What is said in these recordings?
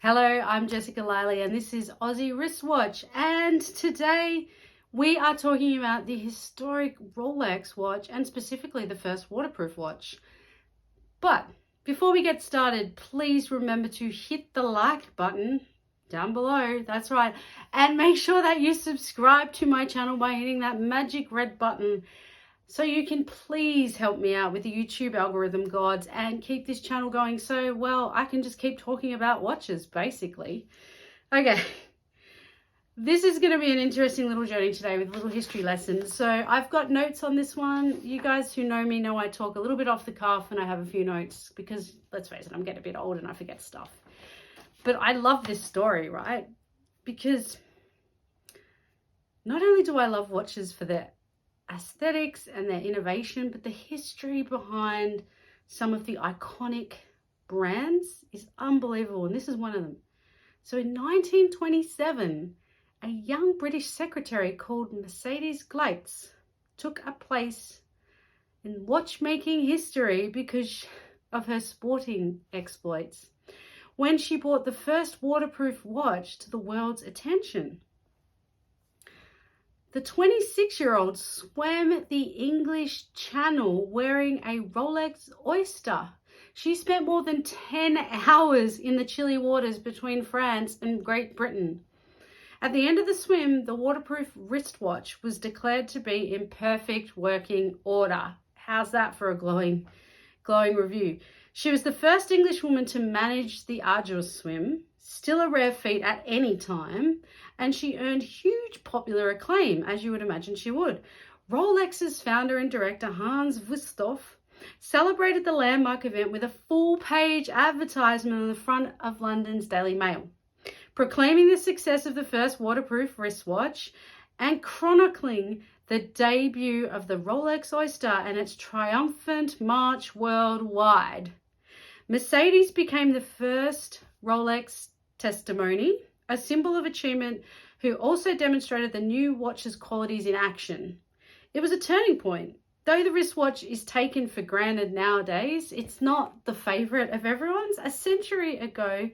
Hello, I'm Jessica Liley and this is Aussie Wristwatch, and today we are talking about the historic Rolex watch and specifically the first waterproof watch. But before we get started, please remember to hit the like button down below, that's right, and make sure that you subscribe to my channel by hitting that magic red button so you can please help me out with the YouTube algorithm gods and keep this channel going so, well, I can just keep talking about watches, basically. Okay, this is going to be an interesting little journey today with little history lessons. So I've got notes on this one. You guys who know me know I talk a little bit off the cuff and I have a few notes because, let's face it, I'm getting a bit old and I forget stuff. But I love this story, right? Because not only do I love watches for their aesthetics and their innovation, but the history behind some of the iconic brands is unbelievable, and this is one of them. So in 1927, a young British secretary called Mercedes Gleitze took a place in watchmaking history because of her sporting exploits when she brought the first waterproof watch to the world's attention. The 26-year-old swam the English Channel wearing a Rolex Oyster. She spent more than 10 hours in the chilly waters between France and Great Britain. At the end of the swim, the waterproof wristwatch was declared to be in perfect working order. How's that for a glowing review? She was the first English woman to manage the arduous swim, still a rare feat at any time, and she earned huge popular acclaim, as you would imagine she would. Rolex's founder and director Hans Wüsthof celebrated the landmark event with a full-page advertisement on the front of London's Daily Mail, proclaiming the success of the first waterproof wristwatch and chronicling the debut of the Rolex Oyster and its triumphant march worldwide. Mercedes became the first Rolex testimony, a symbol of achievement, who also demonstrated the new watch's qualities in action. It was a turning point. Though the wristwatch is taken for granted nowadays, it's not the favorite of everyone's. A century ago,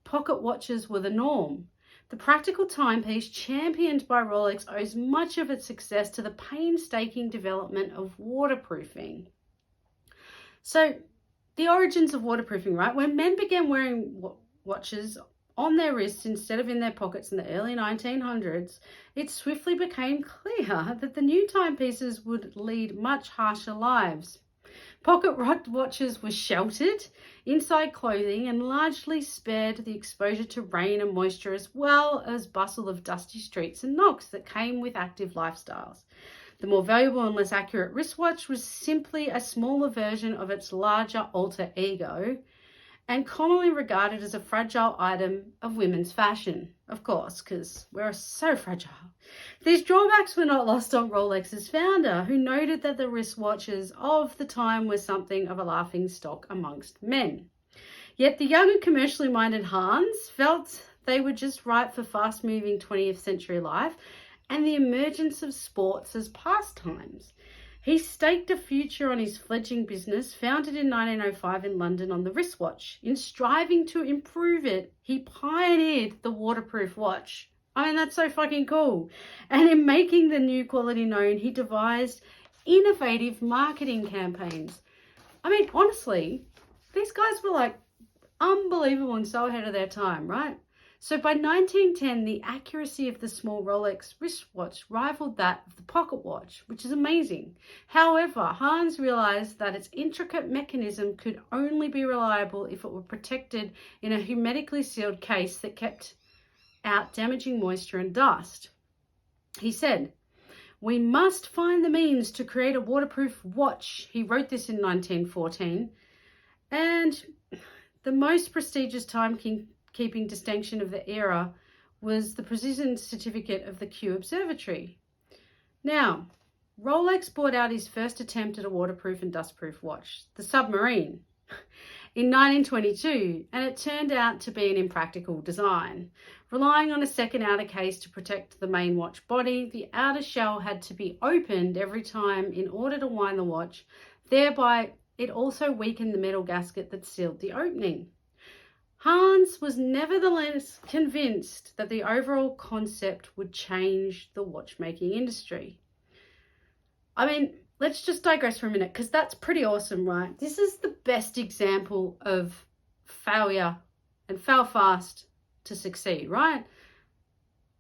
pocket watches were the norm. The practical timepiece championed by Rolex owes much of its success to the painstaking development of waterproofing. So, the origins of waterproofing, right? When men began wearing watches on their wrists instead of in their pockets in the early 1900s, it swiftly became clear that the new timepieces would lead much harsher lives. Pocket watches were sheltered inside clothing and largely spared the exposure to rain and moisture, as well as bustle of dusty streets and knocks that came with active lifestyles. The more valuable and less accurate wristwatch was simply a smaller version of its larger alter ego, and commonly regarded as a fragile item of women's fashion, of course, because we're so fragile. These drawbacks were not lost on Rolex's founder, who noted that the wristwatches of the time were something of a laughing stock amongst men. Yet the young and commercially minded Hans felt they were just right for fast-moving 20th century life and the emergence of sports as pastimes. He staked a future on his fledgling business, founded in 1905 in London, on the wristwatch. In striving to improve it, he pioneered the waterproof watch. I mean, that's so fucking cool. And in making the new quality known, he devised innovative marketing campaigns. I mean, honestly, these guys were like unbelievable and so ahead of their time, right? So by 1910, the accuracy of the small Rolex wristwatch rivaled that of the pocket watch, which is amazing. However, Hans realized that its intricate mechanism could only be reliable if it were protected in a hermetically sealed case that kept out damaging moisture and dust. He said, "We must find the means to create a waterproof watch." He wrote this in 1914. And the most prestigious timekeeping distinction of the era was the Precision Certificate of the Kew Observatory. Now, Rolex brought out his first attempt at a waterproof and dustproof watch, the Submarine, in 1922, and it turned out to be an impractical design. Relying on a second outer case to protect the main watch body, the outer shell had to be opened every time in order to wind the watch. Thereby, it also weakened the metal gasket that sealed the opening. Hans was nevertheless convinced that the overall concept would change the watchmaking industry. I mean, let's just digress for a minute, because that's pretty awesome, right? This is the best example of failure and fail fast to succeed, right?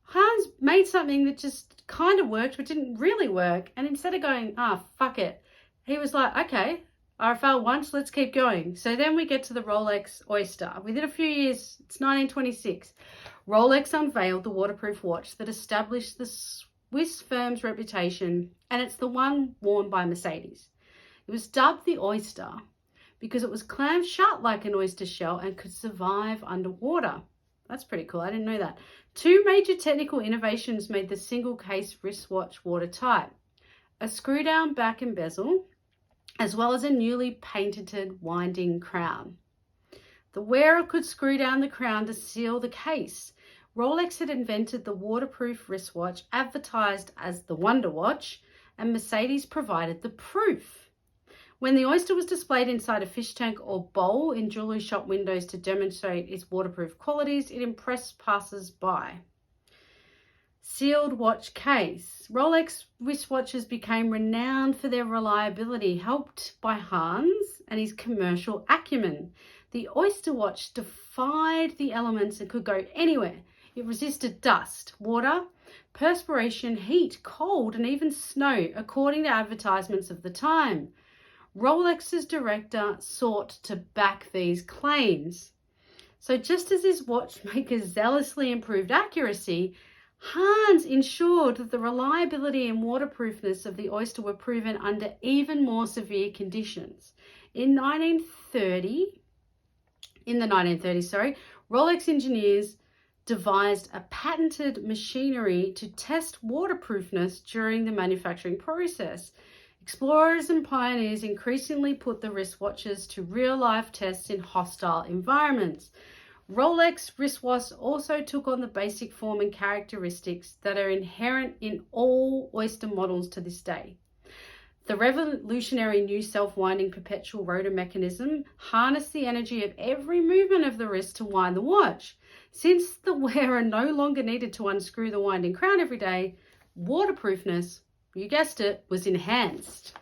Hans made something that just kind of worked, but didn't really work. And instead of going, fuck it, he was like, okay, I failed once, let's keep going. So then we get to the Rolex Oyster. Within a few years, it's 1926, Rolex unveiled the waterproof watch that established the Swiss firm's reputation, and it's the one worn by Mercedes. It was dubbed the Oyster because it was clammed shut like an oyster shell and could survive underwater. That's pretty cool. I didn't know that. Two major technical innovations made the single case wristwatch watertight: a screw down back and bezel, as well as a newly patented winding crown. The wearer could screw down the crown to seal the case. Rolex had invented the waterproof wristwatch, advertised as the Wonder Watch, and Mercedes provided the proof. When the Oyster was displayed inside a fish tank or bowl in jewelry shop windows to demonstrate its waterproof qualities, it impressed passers-by. Sealed watch case. Rolex wristwatches became renowned for their reliability, helped by Hans and his commercial acumen. The Oyster watch defied the elements and could go anywhere. It resisted dust, water, perspiration, heat, cold, and even snow, according to advertisements of the time. Rolex's director sought to back these claims. So just as his watchmakers zealously improved accuracy, Hans ensured that the reliability and waterproofness of the Oyster were proven under even more severe conditions. In the 1930s, Rolex engineers devised a patented machinery to test waterproofness during the manufacturing process. Explorers and pioneers increasingly put the wristwatches to real-life tests in hostile environments. Rolex wristwatches also took on the basic form and characteristics that are inherent in all Oyster models to this day. The revolutionary new self-winding perpetual rotor mechanism harnessed the energy of every movement of the wrist to wind the watch. Since the wearer no longer needed to unscrew the winding crown every day, waterproofness, you guessed it, was enhanced.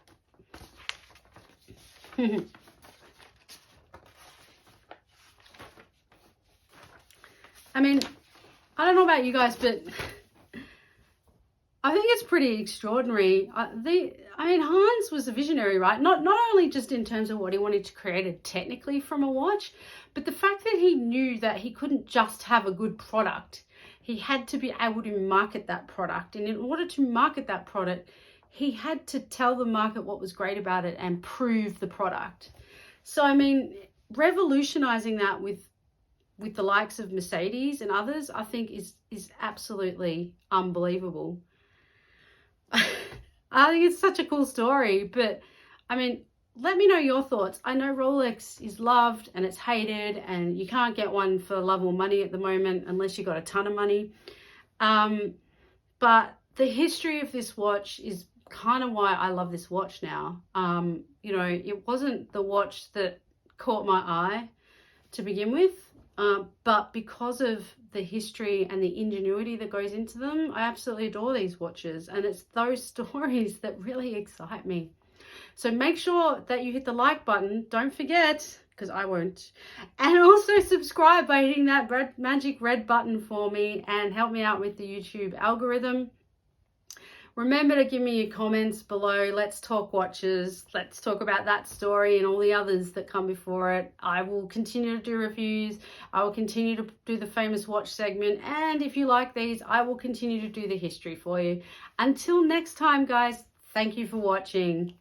I mean, I don't know about you guys, but I think it's pretty extraordinary. Hans was a visionary, right? Not only just in terms of what he wanted to create technically from a watch, but the fact that he knew that he couldn't just have a good product. He had to be able to market that product. And in order to market that product, he had to tell the market what was great about it and prove the product. So, I mean, revolutionizing that with the likes of Mercedes and others, I think is absolutely unbelievable. I think it's such a cool story, but I mean, let me know your thoughts. I know Rolex is loved and it's hated, and you can't get one for love or money at the moment unless you got a ton of money. But the history of this watch is kind of why I love this watch now. It wasn't the watch that caught my eye to begin with, but because of the history and the ingenuity that goes into them, I absolutely adore these watches, and it's those stories that really excite me. So make sure that you hit the like button. Don't forget, because I won't. And also subscribe by hitting that magic red button for me and help me out with the YouTube algorithm. Remember to give me your comments below. Let's talk watches. Let's talk about that story and all the others that come before it. I will continue to do reviews. I will continue to do the famous watch segment. And if you like these, I will continue to do the history for you. Until next time, guys, thank you for watching.